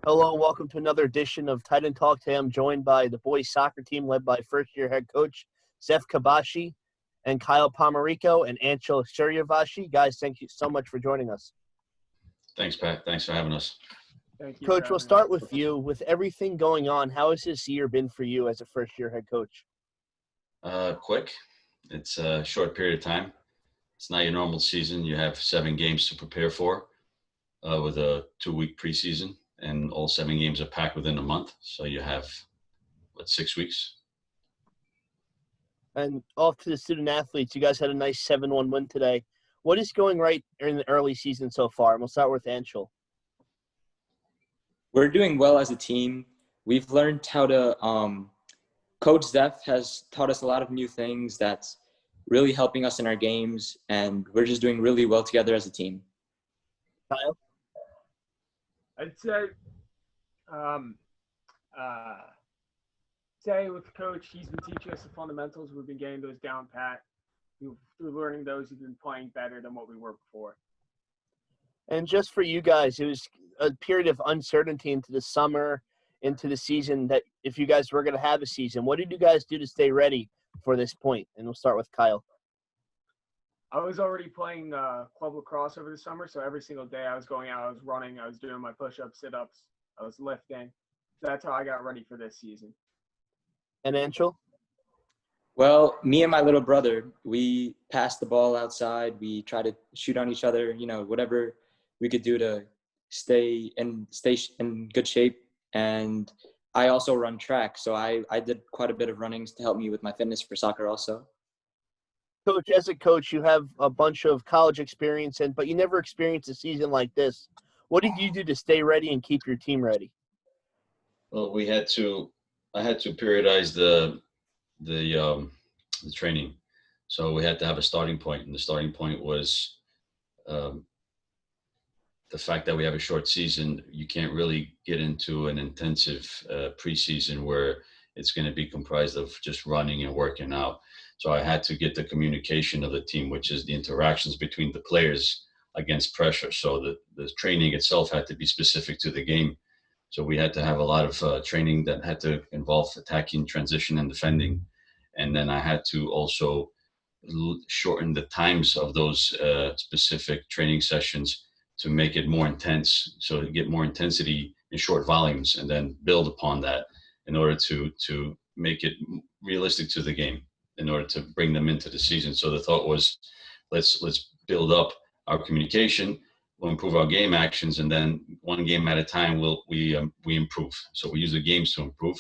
Hello, welcome to another edition of Titan Talk. Today I'm joined by the boys soccer team led by first-year head coach Zeph Kabashi and Kyle Pomarico and Anchel Suryavashi. Guys, thank you so much for joining us. Thanks, Pat. Thanks for having us. Thank you. Coach, we'll start with you. With everything going on, how has this year been for you as a first-year head coach? Quick. It's a short period of time. It's not your normal season. You have 7 games to prepare for with a 2-week preseason, and all 7 games are packed within a month. So you have, 6 weeks? And off to the student athletes, you guys had a nice 7-1 win today. What is going right in the early season so far? And we'll start with Anchel. We're doing well as a team. We've learned how to Coach Zeph has taught us a lot of new things that's really helping us in our games, and we're just doing really well together as a team. Kyle? I'd say, with Coach, he's been teaching us the fundamentals. We've been getting those down pat. Through learning those, we've been playing better than what we were before. And just for you guys, it was a period of uncertainty into the summer, into the season, that if you guys were going to have a season, what did you guys do to stay ready for this point? And we'll start with Kyle. I was already playing club lacrosse over the summer, so every single day I was going out, I was running, I was doing my push-ups, sit-ups, I was lifting. So that's how I got ready for this season. And Anchel? Well, me and my little brother, we passed the ball outside. We try to shoot on each other, whatever we could do to stay in good shape. And I also run track, so I did quite a bit of runnings to help me with my fitness for soccer also. Coach, as a coach, you have a bunch of college experience, but you never experienced a season like this. What did you do to stay ready and keep your team ready? Well, I had to periodize the training. So we had to have a starting point, and the starting point was the fact that we have a short season. You can't really get into an intensive preseason where it's going to be comprised of just running and working out. So I had to get the communication of the team, which is the interactions between the players against pressure. So the training itself had to be specific to the game. So we had to have a lot of training that had to involve attacking, transition, and defending. And then I had to also shorten the times of those specific training sessions to make it more intense, so to get more intensity in short volumes, and then build upon that in order to make it realistic to the game, in order to bring them into the season. So the thought was, let's build up our communication, we'll improve our game actions, and then one game at a time we improve. So we use the games to improve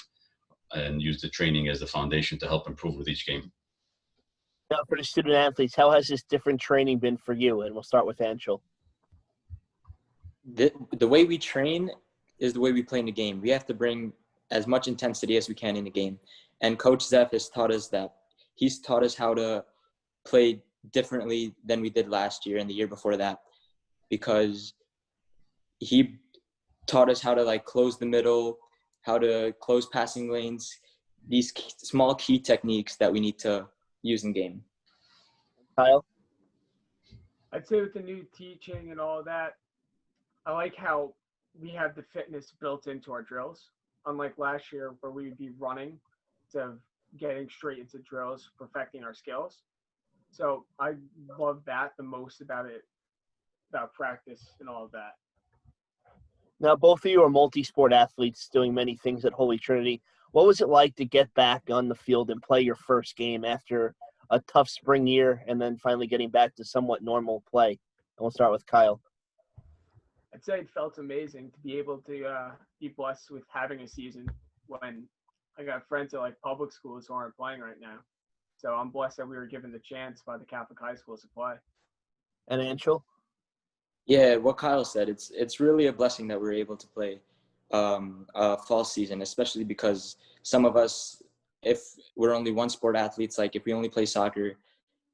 and use the training as the foundation to help improve with each game. Now, for the student athletes, how has this different training been for you? And we'll start with Anchel. The way we train is the way we play in the game. We have to bring as much intensity as we can in the game. And Coach Zeph has taught us that. He's taught us how to play differently than we did last year and the year before that, because he taught us how to close the middle, how to close passing lanes, these small key techniques that we need to use in game. Kyle? I'd say with the new teaching and all that, I like how we have the fitness built into our drills. Unlike last year where we would be running instead of getting straight into drills, perfecting our skills. So I love that the most about it, about practice and all of that. Now, both of you are multi-sport athletes doing many things at Holy Trinity. What was it like to get back on the field and play your first game after a tough spring year and then finally getting back to somewhat normal play? And we'll start with Kyle. I'd say it felt amazing to be able to be blessed with having a season when I got friends at public schools who aren't playing right now. So I'm blessed that we were given the chance by the Catholic high schools to play. And Anchel? Yeah, what Kyle said, it's really a blessing that we're able to play a fall season, especially because some of us, if we're only one sport athletes, if we only play soccer,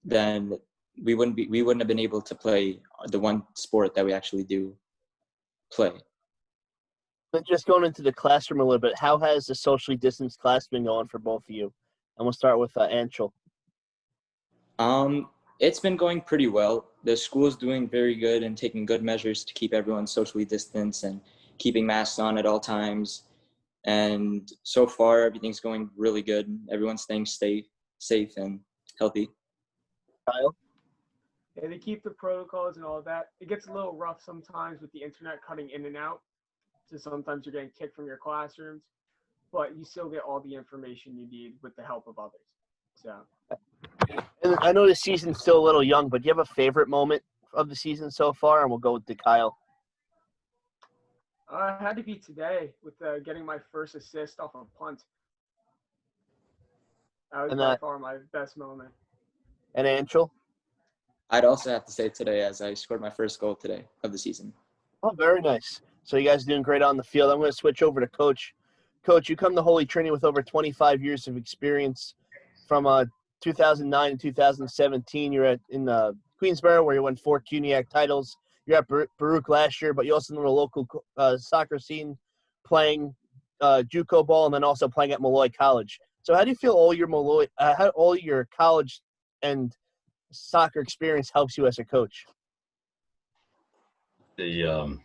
then we wouldn't have been able to play the one sport that we actually do play. But just going into the classroom a little bit, how has the socially distanced class been going for both of you? And we'll start with Anchel. It's been going pretty well. The school is doing very good and taking good measures to keep everyone socially distanced and keeping masks on at all times. And so far, everything's going really good. Everyone's staying safe and healthy. Kyle? Yeah, they keep the protocols and all of that. It gets a little rough sometimes with the internet cutting in and out. So sometimes you're getting kicked from your classrooms, but you still get all the information you need with the help of others. So And I know the season's still a little young, but do you have a favorite moment of the season so far? And we'll go with Kyle. it had to be today with getting my first assist off a punt. That was And by far my best moment. And Anshul? I'd also have to say today, as I scored my first goal today of the season. Oh, very nice. So you guys are doing great on the field. I'm going to switch over to Coach. Coach, you come to Holy Trinity with over 25 years of experience. From 2009 to 2017, you're in Queensborough, where you won 4 CUNYAC titles. You're at Baruch last year, but you also know the local soccer scene, playing JUCO ball, and then also playing at Molloy College. So how do you feel how all your college and soccer experience helps you as a coach? The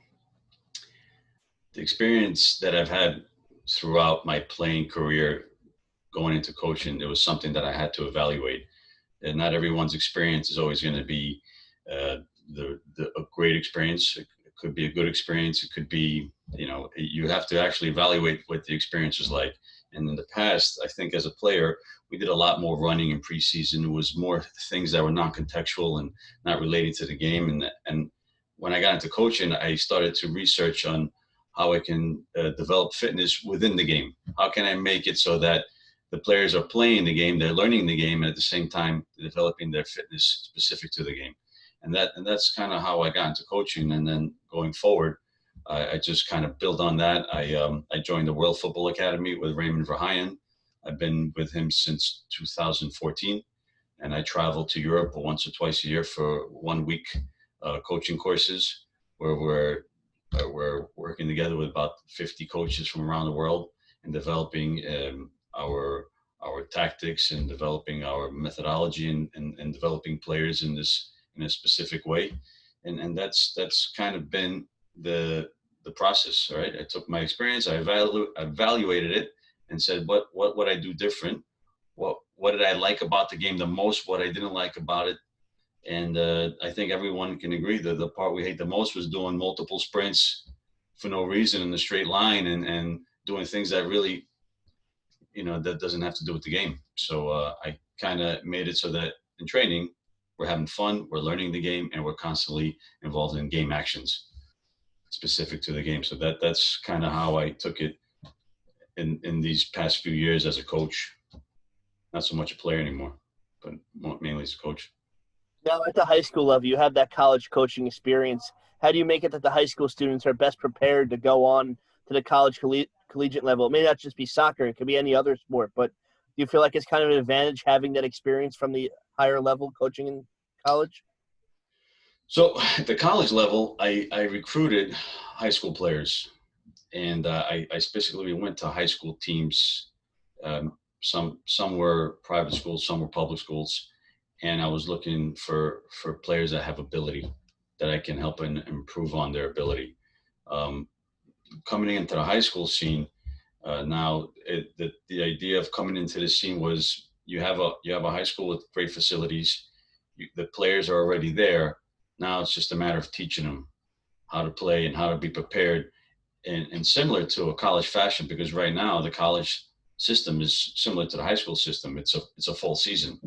experience that I've had throughout my playing career going into coaching, it was something that I had to evaluate. And not everyone's experience is always going to be a great experience. It could be a good experience. It could be, you have to actually evaluate what the experience is like. And in the past, I think as a player, we did a lot more running in preseason. It was more things that were non-contextual and not relating to the game. And when I got into coaching, I started to research on how I can develop fitness within the game. How can I make it so that the players are playing the game, they're learning the game, and at the same time developing their fitness specific to the game. And that's kind of how I got into coaching. And then going forward, I just kind of built on that. I joined the World Football Academy with Raymond Verheyen. I've been with him since 2014, and I travel to Europe once or twice a year for 1 week coaching courses where we're working together with about 50 coaches from around the world and developing our tactics and developing our methodology and developing players in a specific way. And that's kind of been the process, right? I took my experience, I evaluated it and said, what would I do different? What did I like about the game the most? What I didn't like about it? And I think everyone can agree that the part we hate the most was doing multiple sprints for no reason in a straight line and doing things that really, that doesn't have to do with the game. So I kind of made it so that in training, we're having fun, we're learning the game, and we're constantly involved in game actions specific to the game. So that's kind of how I took it in these past few years as a coach. Not so much a player anymore, but mainly as a coach. Now, at the high school level, you have that college coaching experience. How do you make it that the high school students are best prepared to go on to the college collegiate level? It may not just be soccer. It could be any other sport. But do you feel like it's kind of an advantage having that experience from the higher level coaching in college? So at the college level, I recruited high school players. And I specifically went to high school teams. Some were private schools, some were public schools. And I was looking for players that have ability, that I can help and improve on their ability. Coming into the high school scene, now the idea of coming into the scene was you have a high school with great facilities. The players are already there. Now it's just a matter of teaching them how to play and how to be prepared. And similar to a college fashion, because right now the college system is similar to the high school system. It's a full season.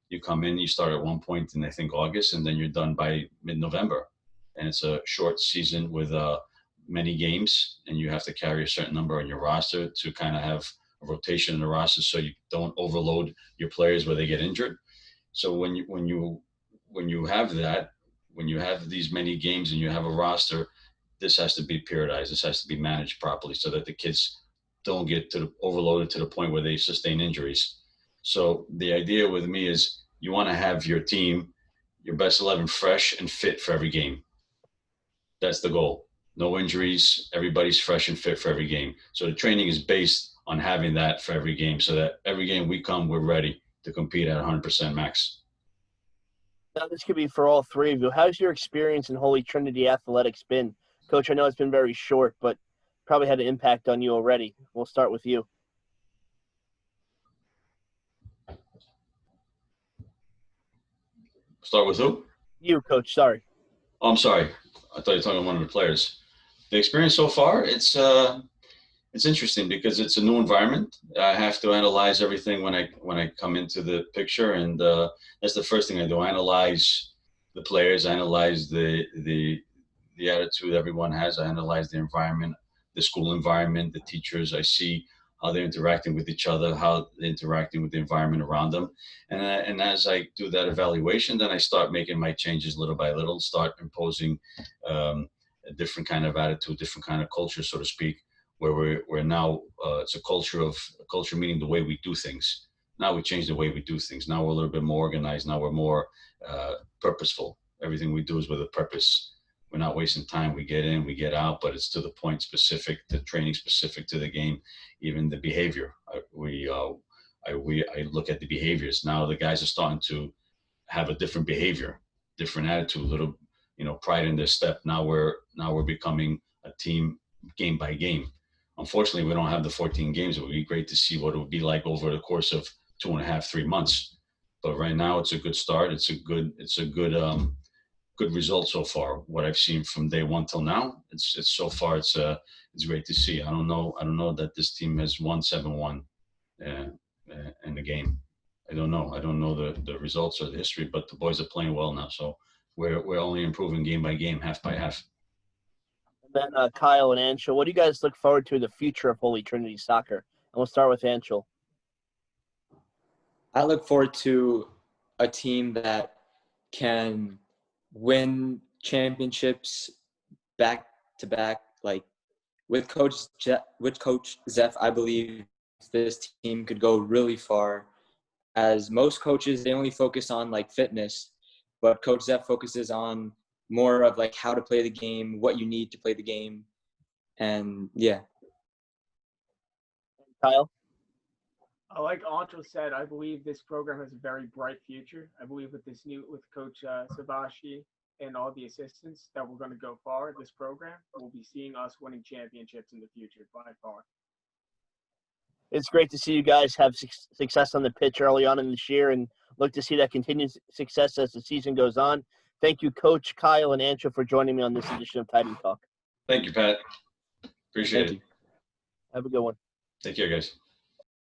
You come in, you start at one point in I think August, and then you're done by mid-November. And it's a short season with many games, and you have to carry a certain number on your roster to kind of have a rotation in the roster so you don't overload your players where they get injured. So when you have that, when you have these many games and you have a roster, this has to be periodized. This has to be managed properly so that the kids don't get overloaded to the point where they sustain injuries. So the idea with me is you want to have your team, your best 11 fresh and fit for every game. That's the goal. No injuries. Everybody's fresh and fit for every game. So the training is based on having that for every game so that every game we come, we're ready to compete at 100% max. Now, this could be for all three of you. How's your experience in Holy Trinity Athletics been? Coach, I know it's been very short, but probably had an impact on you already. We'll start with you. Start with who? You, Coach. Sorry. Oh, I'm sorry. I thought you were talking about one of the players. The experience so far, it's interesting because it's a new environment. I have to analyze everything when I come into the picture, and that's the first thing I do. I analyze the players. I analyze the attitude everyone has. I analyze the environment, the school environment, the teachers. I see how they're interacting with each other, how they're interacting with the environment around them. And as I do that evaluation, then I start making my changes little by little, start imposing a different kind of attitude, different kind of culture, so to speak, where we're now, it's a culture meaning the way we do things. Now we change the way we do things. Now we're a little bit more organized. Now we're more purposeful. Everything we do is with a purpose. We're not wasting time. We get in, we get out, but it's to the point, specific, the training specific to the game, even the behavior. I look at the behaviors. Now the guys are starting to have a different behavior, different attitude, little, pride in their step. Now we're becoming a team game by game. Unfortunately, we don't have the 14 games. It would be great to see what it would be like over the course of 2.5, 3 months. But right now it's a good start. It's a good result so far. What I've seen from day one till now, it's so far it's great to see. I don't know that this team has won 7-1 in the game. I don't know the results or the history, but the boys are playing well now. So we're only improving game by game, half by half. And then Kyle and Anshul, what do you guys look forward to in the future of Holy Trinity Soccer? And we'll start with Anshul. I look forward to a team that can win championships back to back. Like with Coach Zeph, I believe this team could go really far. As most coaches, they only focus on like fitness, but Coach Zeph focuses on more of like how to play the game, what you need to play the game, and yeah. Kyle? Like Anshul said, I believe this program has a very bright future. I believe with Coach Sabashi and all the assistants that we're going to go far. This program will be seeing us winning championships in the future by far. It's great to see you guys have success on the pitch early on in this year, and look to see that continued success as the season goes on. Thank you, Coach, Kyle, and Anshul, for joining me on this edition of Titan Talk. Thank you, Pat. Appreciate it. Have a good one. Take care, guys.